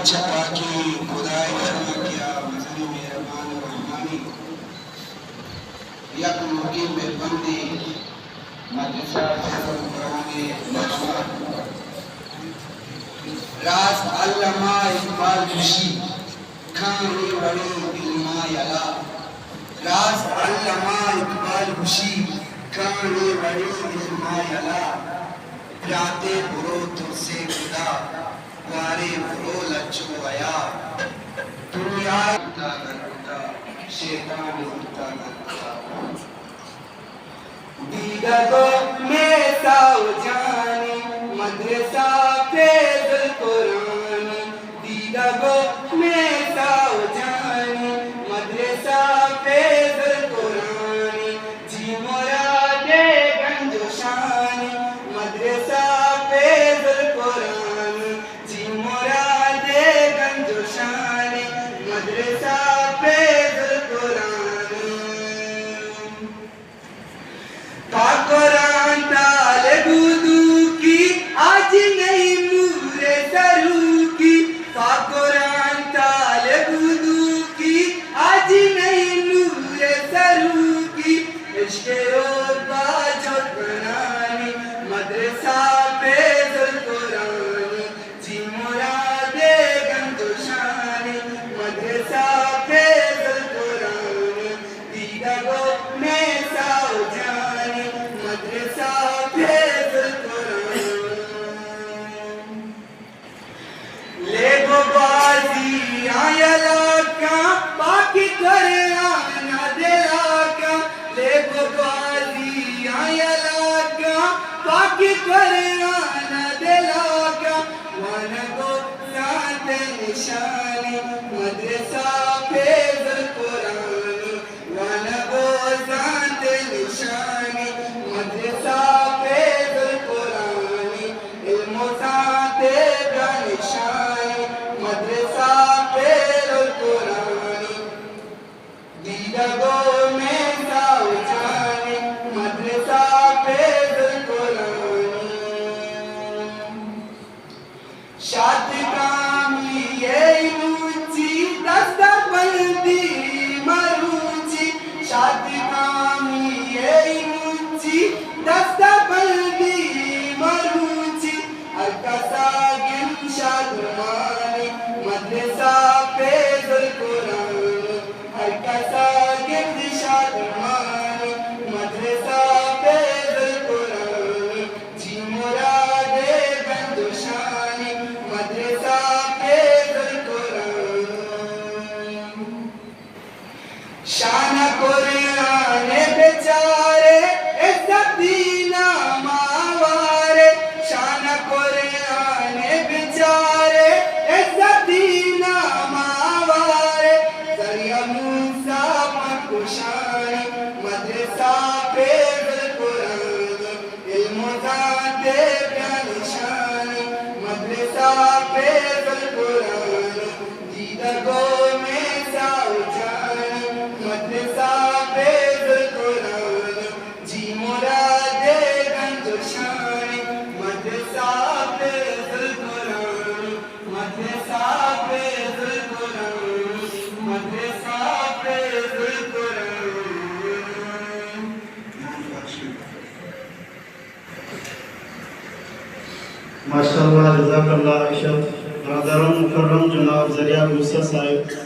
छपा की खुदाई करना किया मजनी मेहरबान रहमानी यक मुकी में बंदी मदरसा कराने राज अल्लामा इकबाल खुशी खानी बड़ी इल्मा यला राज अल्लामा इकबाल खुशी खानी बड़ी इल्मा यला राते बुरो तुझसे खुदा वारे बुरो लच्चो आया दुनिया उठा शैतान उठा दीदा को में साओ जानी मदरसा फैज़ल कुरानी दीदा को में साओ जानी मदरसा फैज़ल कुरानी जी मुरादे गंजो शानी मदरसा फैज़ल कुरानी जी मुरादे गंजो शानी मदरसा फैज़ल कुरानी कुरान ताले गुदू की आज नहीं मूरे सरू की कुरान ताले गुदू की आज नहीं मूरे सरू की इश्क़े और बाजो बनानी मदरसा फैज़ल कुरानी जी मुरादे गंजो शानी मदरसा फैज़ल कुरानी दीदा गो में साओ जानी मदरसा फैज़ल कुरानी लेगो बाजी आयला का बाकी करे आना देला का लेगो बाजी आयला का बाकी करे आना देला का वन गो साथ निशानी मदरसा फैज़ल कुरानी वन गो साथ निशानी मदरसा फैज़ल कुरानी इल्मो साथे निशानी मदरसा फैज़ल कुरानी दीदा गो में साओ जानी मदरसा फैज़ल कुरानी शादी कामी ये ऊंची दस्ता बंदी मरूची शादी कामी ये ऊंची दस्ता बंदी मरूची अलकसा गिन शादमानी मदरसा फैज़ल कुरानी अलकसा गिन शादमानी मदरसा फैज़ल कुरानी जी मुरादे गंजो शानी मदरसा फैज़ल कुरानी शान कुरान बेचारे इज्जत दीना मावारे शान कुरान बेचारे इज्जत दीना मावारे सरिया मूसा कुशानी मदरसा फैज़ल कुरानी इल्मो जाते निशानी मदरसा फैज़ल कुरानी दीदा गो में साओ जानी मदरसा फैज़ल कुरानी जी मुरादे गंजो शानी मदरसा फैज़ल कुरानी मदरसा फैज़ल कुरानी मदरसा फैज़ल कुरानी माशाअल्लाह जज़ाकल्लाह इशत ब्रदर मुकर्रम जनाब जरिया मूसा साहिब